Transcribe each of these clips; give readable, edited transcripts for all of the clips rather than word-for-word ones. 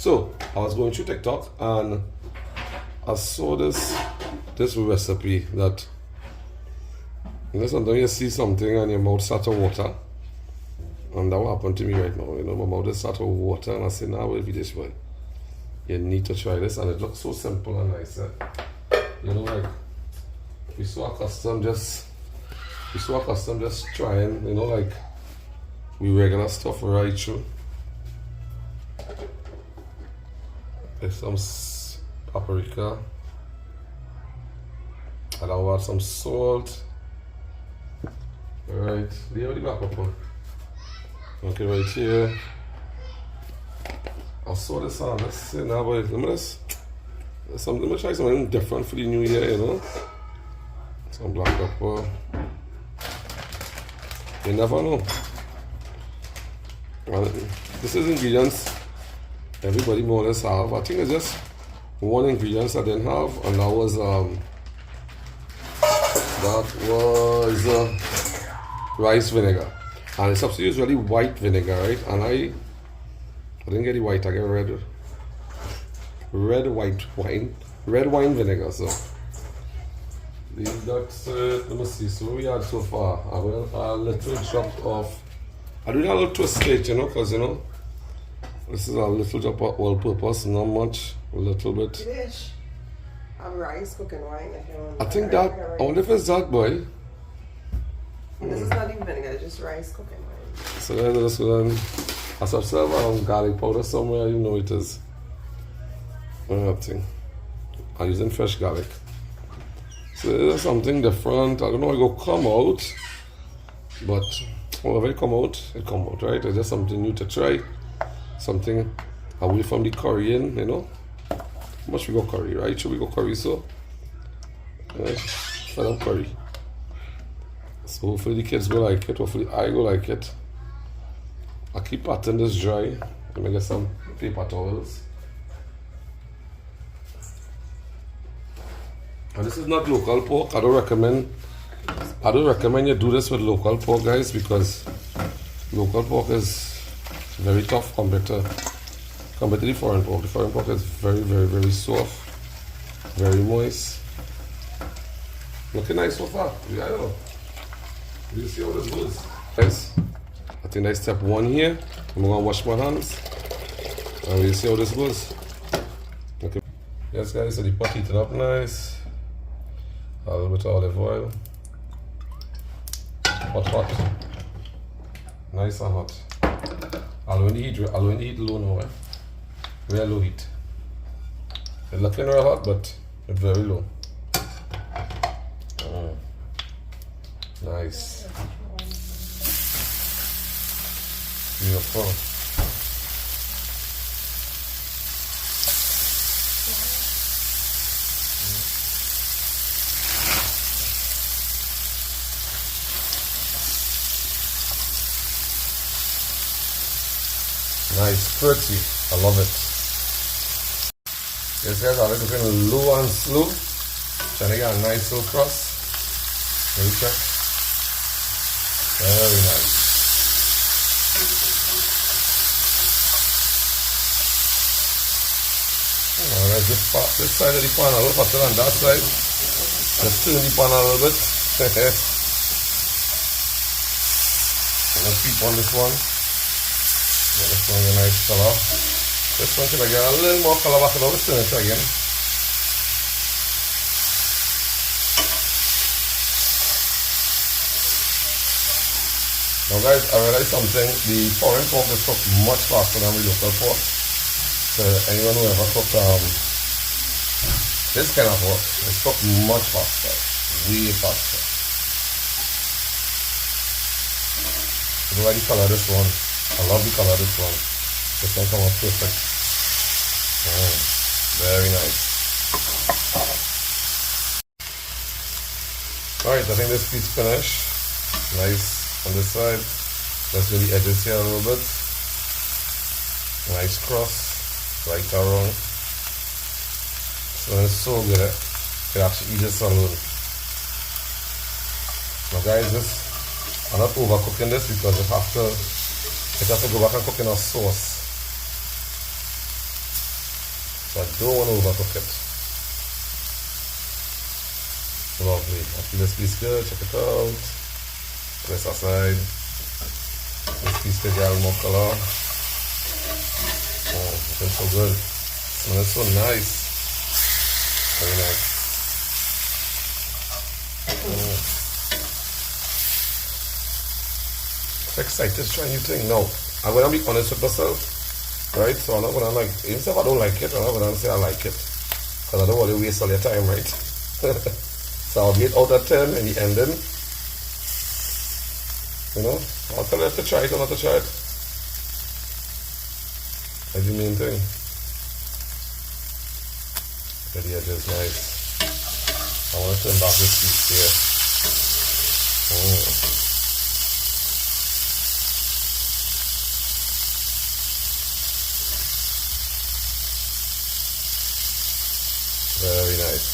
So I was going through TikTok and I saw this recipe that, you know, sometimes you see something and your mouth starts to water. And that will happen to me right now. You know, my mouth is starting to water and I say, nah, we'll be this way. You need to try this, and it looks so simple and nice. You know, like we so accustomed just trying, you know, like we regular stuff right through. There's some paprika. And I'll add some salt. Alright, do you have the back up on? Okay, right here. I saw this on this, you know, but let me try something different for the new year, you know. Some black pepper. You never know. And this is ingredients everybody more or less have. I think it's just one ingredient I didn't have, and that was rice vinegar. And the substitute is really white vinegar, right? And I didn't get the white, I get red wine vinegar. So that's let me see. So we had so far. I will a little drop of. I do that a little twist it, you know, because you know this is a little drop of all-purpose, not much, a little bit. Dish. Have rice cooking wine if you want. I think that. I wonder if it's that, boy. This is not even vinegar, it's just rice cooking wine. So there's this one. I subscribe garlic powder somewhere, you know it is. Thing. I'm using fresh garlic. So there's something different. I don't know how it will come out, but whenever it come out, right? It's just something new to try. Something away from the Korean, you know. How much we go curry, right? Should we go curry so? Fed up curry. So hopefully the kids will like it, hopefully I will like it. I keep patting this dry. Let me get some paper towels. And this is not local pork. I don't recommend you do this with local pork, guys, because local pork is very tough compared to the foreign pork. The foreign pork is very, very, very soft, very moist. Looking nice so far. Yeah, I know. We'll see how this goes. Guys, I think that's step one here. I'm gonna wash my hands and we'll see how this goes. Okay. Yes guys, so the pot heated up nice. A little bit of olive oil. Hot. Nice and hot. I'll only heat low now, eh? Real low heat. It's looking real hot, but it's very low. Nice. Beautiful. Nice, pretty. I love it. Yes guys, I like cooking low and slow. Trying to get a nice slow crust. Let me check. Very nice. Alright, this side of the pan a little hotter than that side. Just turn the pan a little bit. Let's keep on this one. Yeah, this one a nice color. This one should I get a little more color back, let's turn it again. Now guys, I realized something, the foreign pork is cooked much faster than the local pork. So anyone who ever cooked this kind of pork, it's cooked much faster, way faster. I like the color of this one. I love the color of this one. This one comes out perfect. Very nice. Alright, I think this piece finished. Nice. On this side, let's do the edges here a little bit. Nice cross, right around. So it's so good. You can actually eat this alone. Now guys, I'm not overcooking this because it has to go back and cook in a sauce. So I don't want to overcook it. Lovely. I feel this piece good. Check it out. Put this aside. This piece could get more color. Oh, looking so good. Smells so nice. Very nice. I'm excited to try new thing. Now, I'm gonna be honest with myself, right? So I'm not gonna like, even if I don't like it, I'm not gonna say I like it, because I don't want to waste all your time, right? So I'll get out of 10 in the ending. You know, I'll tell you if to try it or not to try it. That's the main thing. The edge is nice. I want to turn back this piece here. Very nice.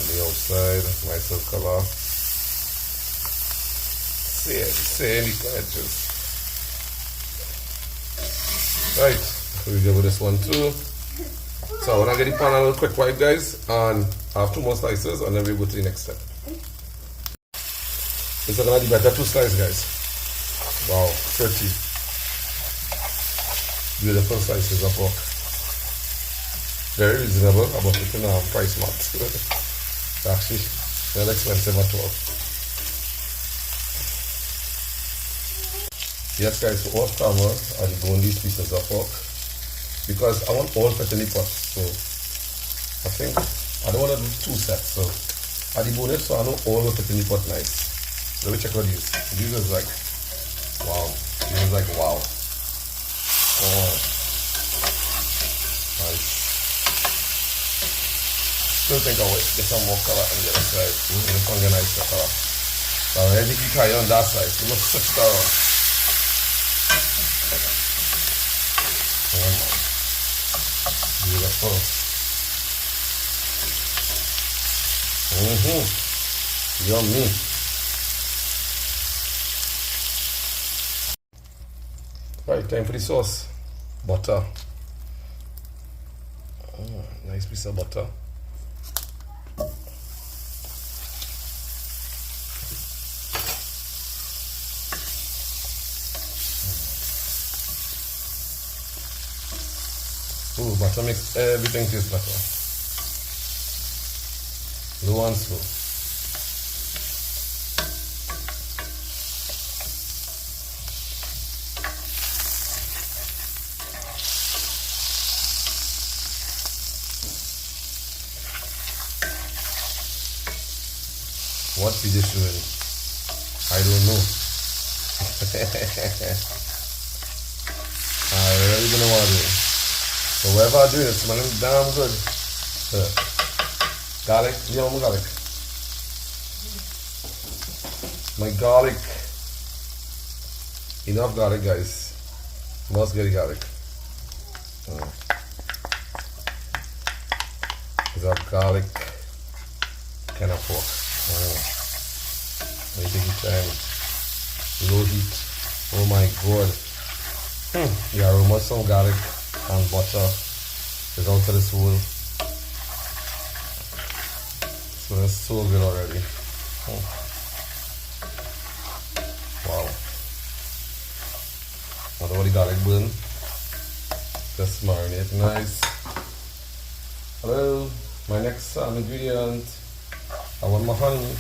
On the outside, nice little color. Same edges. Right, so we go with this one too. So I want to get the pan a little quick white, guys, and I have 2 more slices, and then we go to the next step. This is gonna be better 2 slices, guys. Wow, pretty. Beautiful slices of pork. Very reasonable, about it in price mark. Actually, not expensive at all. Yes, guys, so off camera, I'll be going these pieces of pork because I want all fit in the pot. So I think I don't want to do 2 sets. So I'll be it so I know all will fit in the pot nice. Let me check out these. These is like wow. These is like wow. Oh, nice. Still think I'll wait get some more color on the other side. This one get nice color. So I already keep trying on that side. So let's switch that on. Beautiful. Yummy. Right, time for the sauce. Butter. Nice piece of butter. Ooh, butter makes everything taste better. Low and slow. What is this doing? I don't know. I really don't know what I'm doing. So whatever I'm doing, it's smelling damn good. Garlic, you know my garlic. My garlic. Enough garlic, guys. Must get the garlic. It's a garlic kind of pork. Let me take your time. Low heat. Oh my god. The aroma of some garlic and butter is out to the soul. Smells so good already. Wow. I don't want the garlic burn. Just marinate nice. Hello, my next ingredient. I want my honey.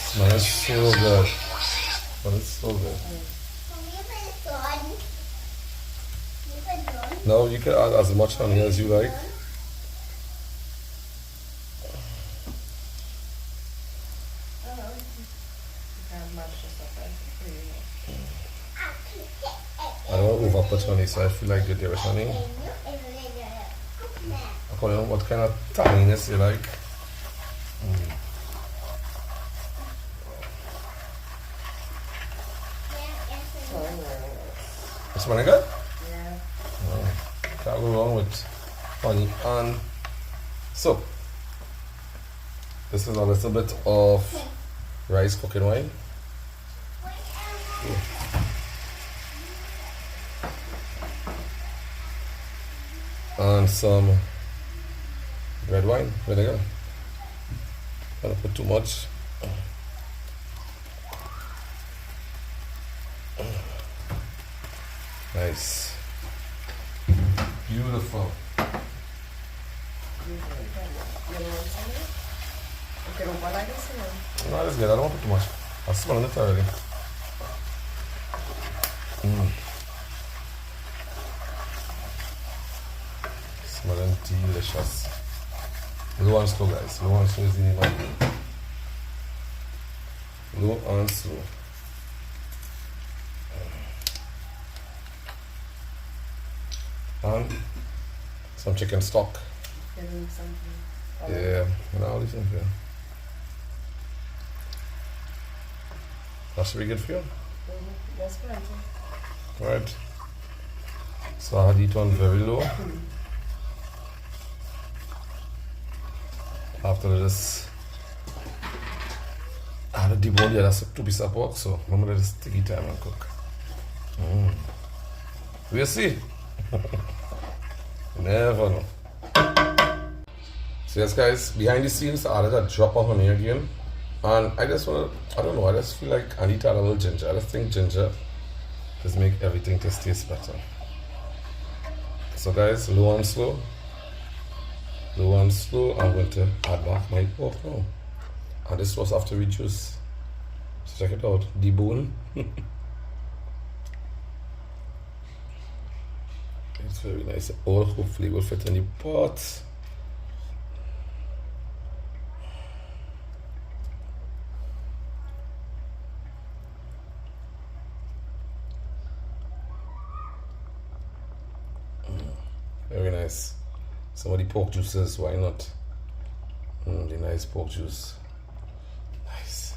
Smells so good. But it's so good. Now you can add as much honey as you like. I don't over put honey, so I feel like good there with honey. I call it what kind of tanginess you like. It's smelling good? Yeah. Can't go wrong with honey and So, this is a little bit of rice cooking wine. And some red wine vinegar. Don't put too much. Nice. Beautiful. No, that's good. I don't want to put too much. I'm smelling it already. Smelling delicious. Low and slow, guys. Low and slow is the name of it. Low and slow. And some chicken stock. Yeah, and all these things here. That should be good for you. That's fine. Right. So I had it on very low. After this, I had to debone the other 2 pieces of pork, so I'm gonna just take it time and cook. We'll see. Never know. So yes guys, behind the scenes I added a drop of honey again. And I just wanna, I don't know, I just feel like I need to add a little ginger. I just think ginger just make everything taste better. So guys, low and slow. Low and slow, I'm going to add back my pork now. And this was after reduce. So check it out, debone. It's very nice. All hopefully will fit in the pot. Very nice. Some of the pork juices, why not? The nice pork juice. Nice.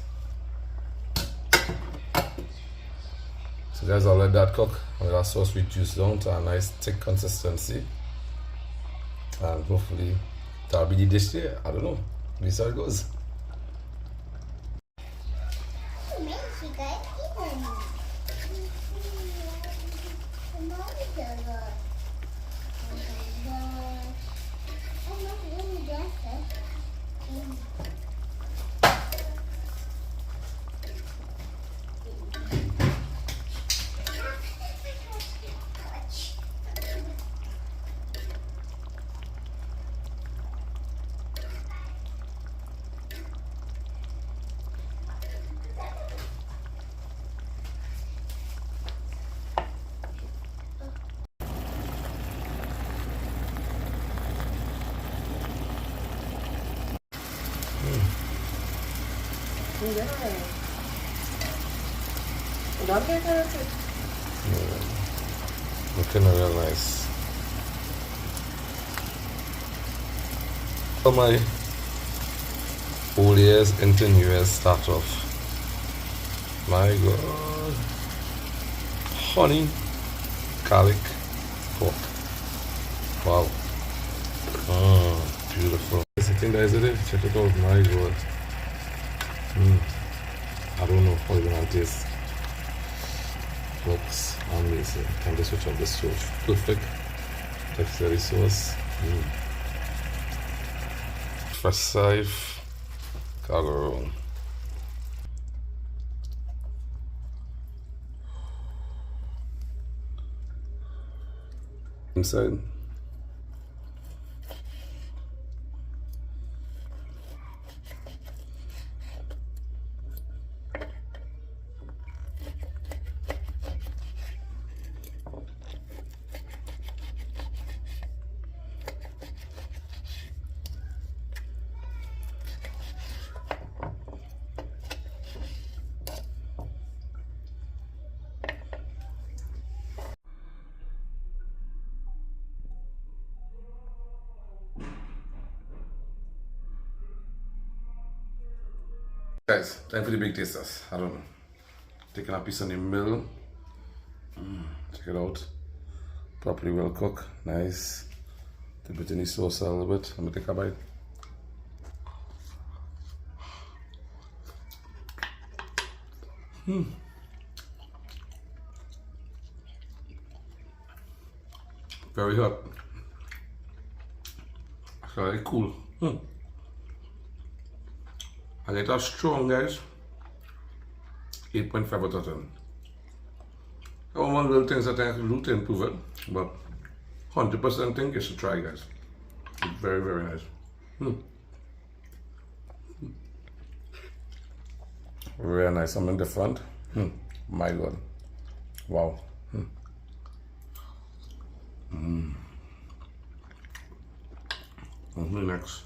So guys, I'll let that cook. And that sauce reduce down to a nice thick consistency. And hopefully that'll be the dish there. I don't know. This is how it goes. Yeah. Don't get it. Looking real nice. So my old years into new years start off. My God. Honey, garlic, pork. Wow. Beautiful. I think that is it. Check it out. My God. I don't know how you're gonna taste. Looks amazing. Can just switch off the stove. Perfect texture sauce. Fresh safe cargo roll. Inside. Guys, time for the big tasters. I don't know. Taking a piece of the middle. Check it out. Properly well cooked. Nice. Dip it in the sauce a little bit. Let me take a bite. Very hot. Very cool. And it is strong, guys. 8.5 out of 10. I have one little things that I can do to improve it, but 100% think you should try, guys. It's very, very nice. Very nice. Something different. My God. Wow. What's next?